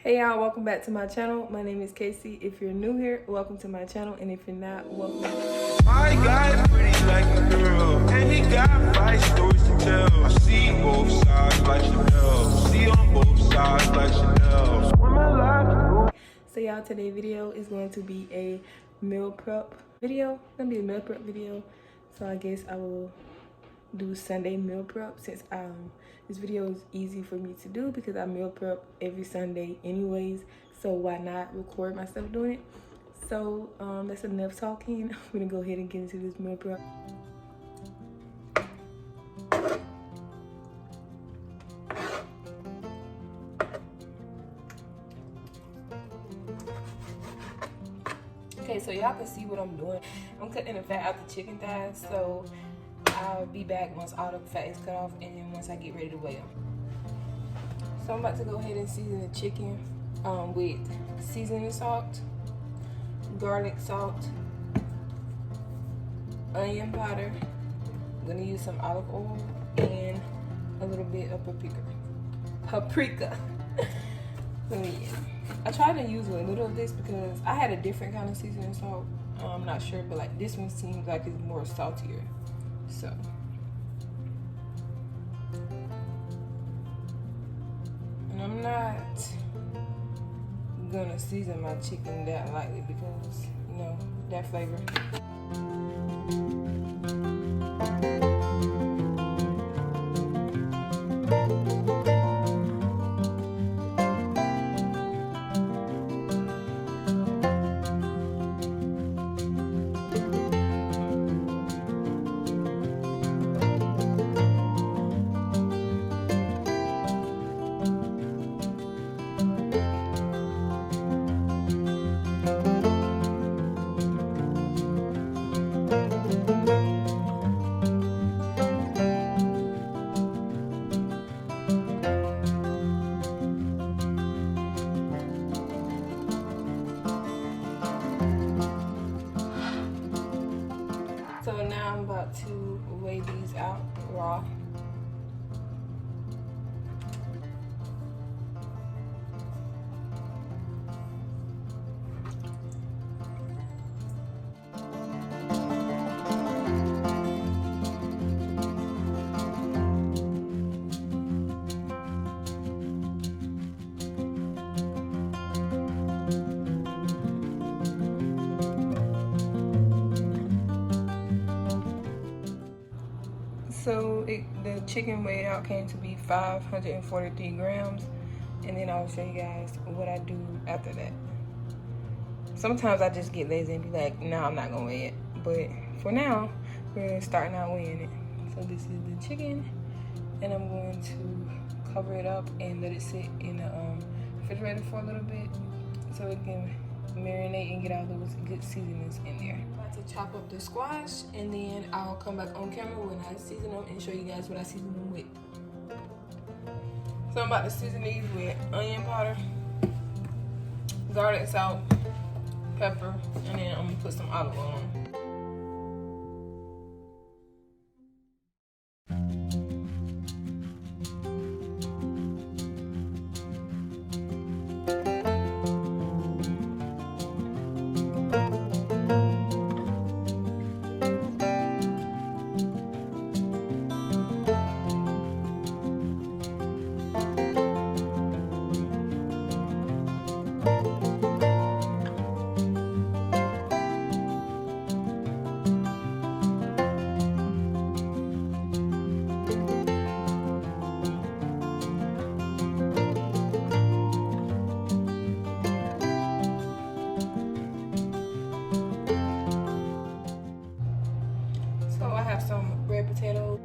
Hey y'all, welcome back to my channel. My name is Casey. If you're new here, welcome to my channel, and if you're not, welcome. My guy's pretty like a girl, and he got 5 stories to tell. I see both sides like Chanel, see on both sides like Chanel. So y'all, today's video is going to be a meal prep video. So I guess I will do Sunday meal prep since this video is easy for me to do because I meal prep every Sunday anyways, so why not record myself doing it? So that's enough talking. I'm gonna go ahead and get into this meal prep. Okay, so y'all can see what I'm doing. I'm cutting the fat out the chicken thighs, so I'll be back once all the fat is cut off and then once I get ready to weigh them. So I'm about to go ahead and season the chicken with seasoning salt, garlic salt, onion powder. I'm gonna use some olive oil and a little bit of paprika. So yeah, I tried to use a little of this because I had a different kind of seasoning salt. I'm not sure, but like this one seems like it's more saltier. So and I'm not gonna season my chicken that lightly because, you know, that flavor. So now I'm about to weigh these out raw. So the chicken weighed out came to be 543 grams, and then I'll show you guys what I do after that. Sometimes I just get lazy and be like, no, I'm not gonna weigh it. But for now, we're starting out weighing it. So this is the chicken, and I'm going to cover it up and let it sit in the refrigerator for a little bit so it can marinate and get all those good seasonings in there. I'm about to chop up the squash, and then I'll come back on camera when I season them and show you guys what I season them with. So I'm about to season these with onion powder, garlic salt, pepper, and then I'm gonna put some olive oil on. Some red potatoes.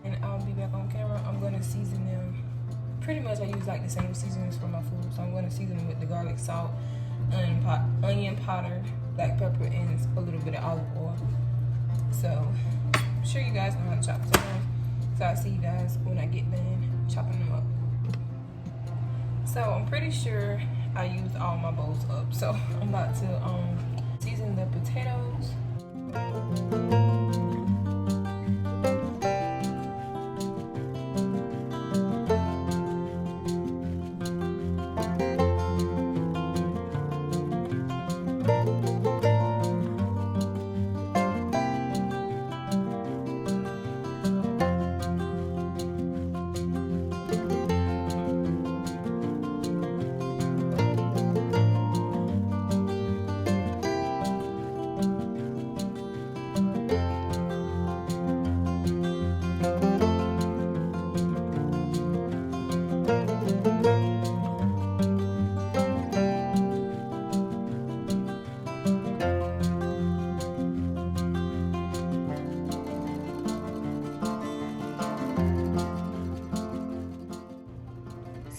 And I'll be back on camera. I'm gonna season them. Pretty much I use like the same seasonings for my food. So I'm gonna season them with the garlic salt, onion powder, black pepper, and a little bit of olive oil. So I'm sure you guys know how to chop tomatoes. So I'll see you guys when I get done chopping them up. So I'm pretty sure I used all my bowls up. So I'm about to season the potatoes.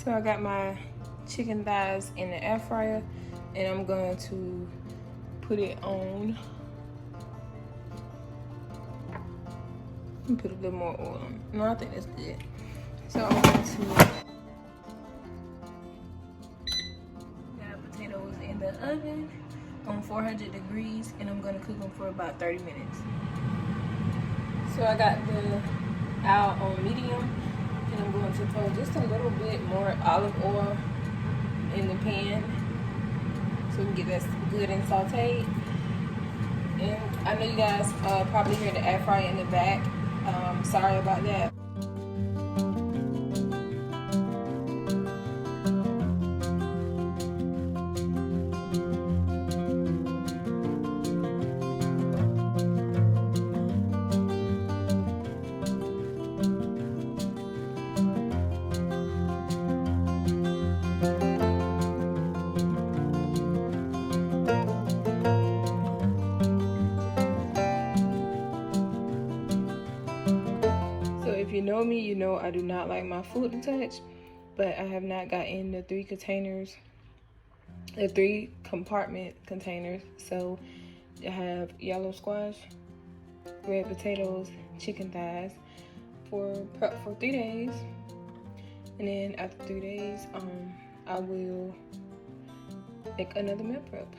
So I got my chicken thighs in the air fryer, and I'm going to put it on. Put a little more oil on. No, I think that's good. So I'm going to got potatoes in the oven on 400 degrees, and I'm going to cook them for about 30 minutes. So I got the out on medium, and I'm going to throw just a little bit more olive oil in the pan so we can get that good and sauteed. And I know you guys probably hear the air fryer in the back. Sorry about that. If you know me, you know I do not like my food to touch, but I have not gotten the 3 containers, the 3 compartment containers. So I have yellow squash, red potatoes, chicken thighs for prep for 3 days. And then after 3 days, I will make another meal prep.